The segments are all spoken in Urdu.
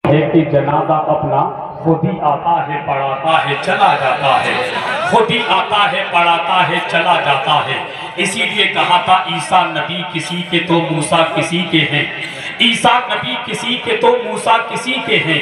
ہے کہ جنازہ اپنا خود ہی آتا ہے پڑھاتا ہے چلا جاتا ہے، خود ہی آتا ہے پڑھاتا ہے چلا جاتا ہے۔ اسی لیے کہا تھا عیسیٰ نبی کسی کے تو موسیٰ کسی کے ہیں، عیسیٰ نبی کسی کے تو موسیٰ کسی کے ہیں،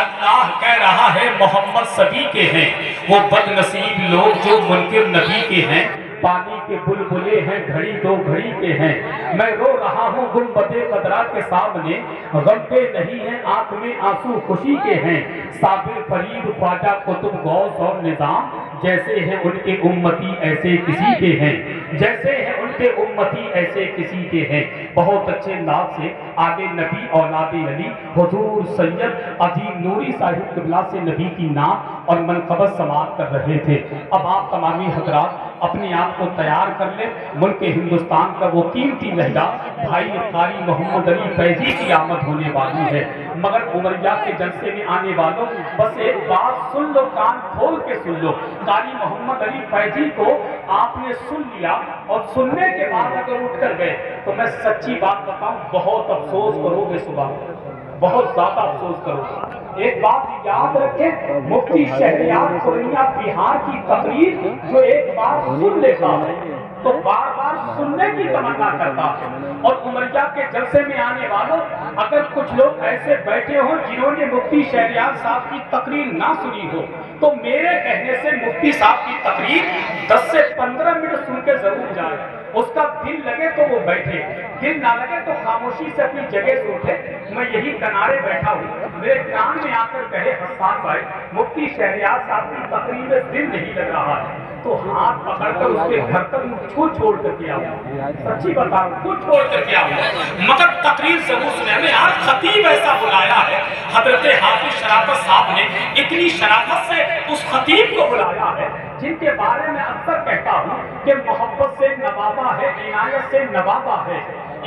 اللہ کہہ رہا ہے محمد سبھی کے ہیں۔ وہ بد نصیب لوگ جو منکر نبی کے ہیں، پانی کے بلبلے ہیں گھڑی دو گھڑی کے ہیں۔ میں رو رہا ہوں گنبد خضرا کے سامنے، غم کے نہیں ہیں آنکھ میں آنسو خوشی کے ہیں۔ صابر فرید خواجہ قطب غوث اور نظام، جیسے ہیں ان کے امتی ایسے کسی کے ہیں، جیسے ہیں ان کے امتی ایسے کسی کے ہیں۔ بہت اچھے انداز سے آگے نبی اولاد علی حضور سید عظیم نوری صاحب قبلہ سے نبی کی نعت اور منقبت سماعت کر رہے تھے۔ اب آپ تمامی حضرات اپنے آپ کو تیار کر لیں، ملک ہندوستان کا وہ قیمتی لہجہ بھائی قاری محمد علی فیضی کی آمد ہونے والی ہے۔ مگر عمریہ کے جلسے میں آنے والوں بس ایک بات سن لو، کان کھول کے سن لو۔ قاری محمد علی فیضی کو آپ نے سن لیا اور سننے کے بعد اگر اٹھ کر گئے تو میں سچی بات بتاؤں بہت افسوس کرو گے، صبح بہت زیادہ افسوس کرو گے۔ ایک بات یاد رکھیں، مفتی شہریار پورنیہ بہار کی تقریر جو ایک بار سن لیتا ہے تو بار بار سننے کی تمنا کرتا ہے۔ اور عمریہ کے جلسے میں آنے والوں اگر کچھ لوگ ایسے بیٹھے ہوں جنہوں نے مفتی شہریار صاحب کی تقریر نہ سنی ہو تو میرے کہنے سے مفتی صاحب کی تقریر 10 سے 15 منٹ سن کے ضرور جائے۔ اس کا دل لگے تو وہ بیٹھے، دل نہ لگے تو خاموشی سے اپنی جگہ سے اٹھے۔ میں یہی کنارے بیٹھا ہوں، میرے کان میں آ کر کہے حسان بھائی مفتی شہریار صاحب کی تقریر میں دل نہیں لگ رہا ہے تو ہاتھ پکڑ کر اس کے گھر تک خود چھوڑ کر کیا ہوا، سچی بتا رہا ہوں خود چھوڑ کر کیا ہوا، مگر تقریر ضرور سنے۔ ہمیں آج خطیب ایسا بلایا ہے، حضرت حافظ شرافت صاحب نے اتنی شرافت سے اس خطیب کو بلایا ہے جن کے بارے میں اکثر کہتا ہوں کہ محبت سے نوابا ہے، عنایت سے نوابا ہے،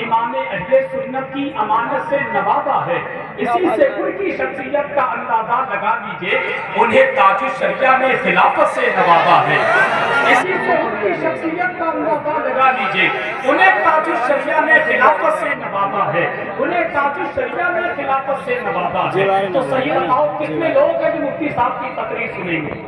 امام اہل سنت کی امانت سے نوابا ہے۔ اسی سے ان کی شخصیت کا اندازہ لگا لیجئے، انہیں تاج الشریعہ میں خلافت سے نوابا ہے۔ اسی سے ان کی شخصیت کا اندازہ لگا لیجئے، انہیں تاج الشریعہ میں خلافت سے نوابا ہے، انہیں تاج الشریعہ میں خلافت سے نوابا ہے۔ تو صحیح بتاؤ کتنے لوگ ہیں جو مفتی صاحب کی تقریر سنیں گے؟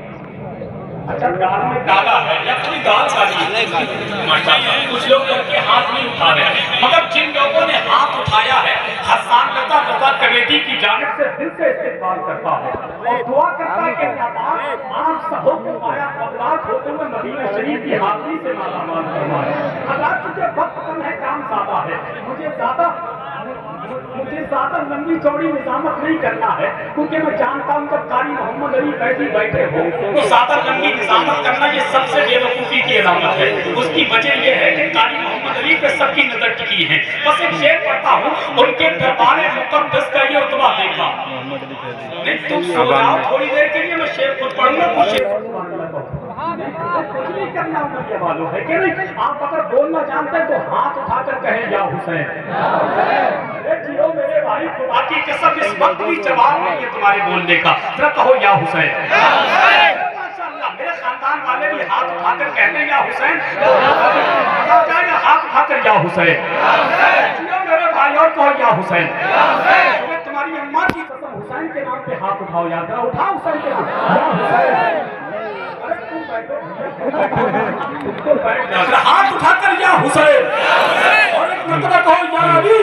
اچھا گال میں ڈالا ہے یا کوئی گال چاہیے، کچھ لوگ کر کے ہاتھ نہیں اٹھا رہے، مگر جن لوگوں نے ہاتھ اٹھایا ہے حسان رضا کمیٹی کی جانب سے دل سے استقبال کرتا ہے اور دعا کرتا ہے کہ اللہ آپ سبوں کو پایا بغداد ہوتے ہوئے مدینہ شریف کی حاضری سے مالا مال فرمائے۔ اللہ تجھے وقت کم ہے کام زیادہ ہے، مجھے زیادہ لمبی چوڑی نظامت نہیں کرنا ہے کیونکہ میں جانتا ہوں کہ قاری محمد علی فیضی بیٹھے ہو تو زیادہ لمبی نظامت کرنا یہ سب سے بے وقوفی کی علامت ہے۔ اس کی وجہ یہ ہے کہ قاری محمد علی پہ سب کی نظر ٹکی ہے۔ بس ایک شعر پڑھتا ہوں، ان کے دربار مقدس کا یہ رتبہ دیکھا۔ نہیں تم سو جاؤ تھوڑی دیر کے لیے، میں شعر خود پڑھوں گا، کچھ کچھ نہیں کرنا عمریہ والوں ہے کہ نہیں۔ آپ اگر بولنا جانتے ہیں تو ہاتھ اٹھا کر کہیں یا حسین۔ ارے جیو میرے بھائی، خدا کی قسم اس وقت بھی جواب نہیں ہے تمہارے بولنے کا، ذرا کہو یا حسین۔ ماشاءاللہ میرے خاندان والے بھی ہاتھ اٹھا کر کہتے ہیں یا حسین، ہاتھ اٹھا کر یا حسین۔ جیو میرے بھائی اور کہو یا حسین۔ تمہاری اماں کی قسم حسین کے نام پہ ہاتھ اٹھاؤ، یاد رہا اٹھا حسین کے نام یا حسین۔ ہاتھ اٹھا کر یا حسین اور ایک مرتبہ کہو یا علی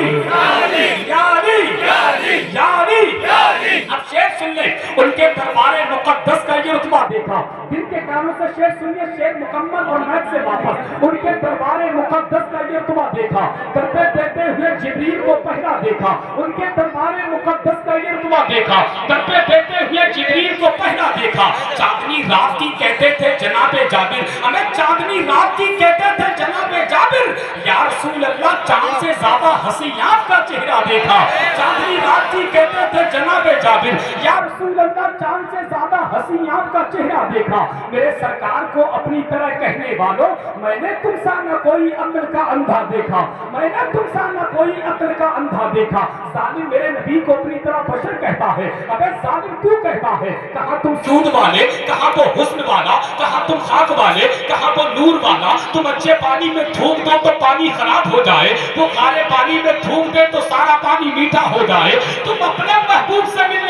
یا علی یا علی۔ اب شعر سن لیں، ان کے دربار مقدس کا یہ رتبہ دیکھا۔ دل کے کانوں سے شعر سنیے، شعر مکمل اور میک سے واپس۔ ان کے دربار مقدس کا یہ رتبہ دیکھا، درپے دیتے ہوئے جبریل کو پہلا دیکھا۔ ان کے دربار مقدس کا یہ رتبہ دیکھا، درپے دیتے ہوئے جبریل کو پہلا دیکھا۔ چاندنی رات کی کہتے تھے جناب جابر، ہمیں چاندنی رات کی کہتے تھے جناب جابر، یا رسول اللہ چاند سے زیادہ ہنسی آپ کا چہرہ دیکھا۔ چاندنی رات کی کہتے تھے جناب جابر، یا رسول اللہ چاند سے زیادہ ہنسی آپ کا چہرہ دیکھا۔ میرے سرکار کو اپنی طرح کہنے والوں، میں نے تم سا نہ کوئی عقل کا اندھا دیکھا، میں نے تم سا نہ کوئی عقل کا اندھا دیکھا۔ ظالم میرے نبی کو اپنی طرح بشر کہتا ہے، اگر ظالم کیوں کہتا ہے؟ کہا تم سود والے، کہا تو حسن والا، کہا تم خاک والے، کہا تو نور والا۔ تم اچھے پانی میں تھوک دو تو پانی خراب ہو جائے، وہ کالے پانی میں تھوک دے تو سارا پانی میٹھا ہو جائے۔ تم اپنے محبوب سے ملنے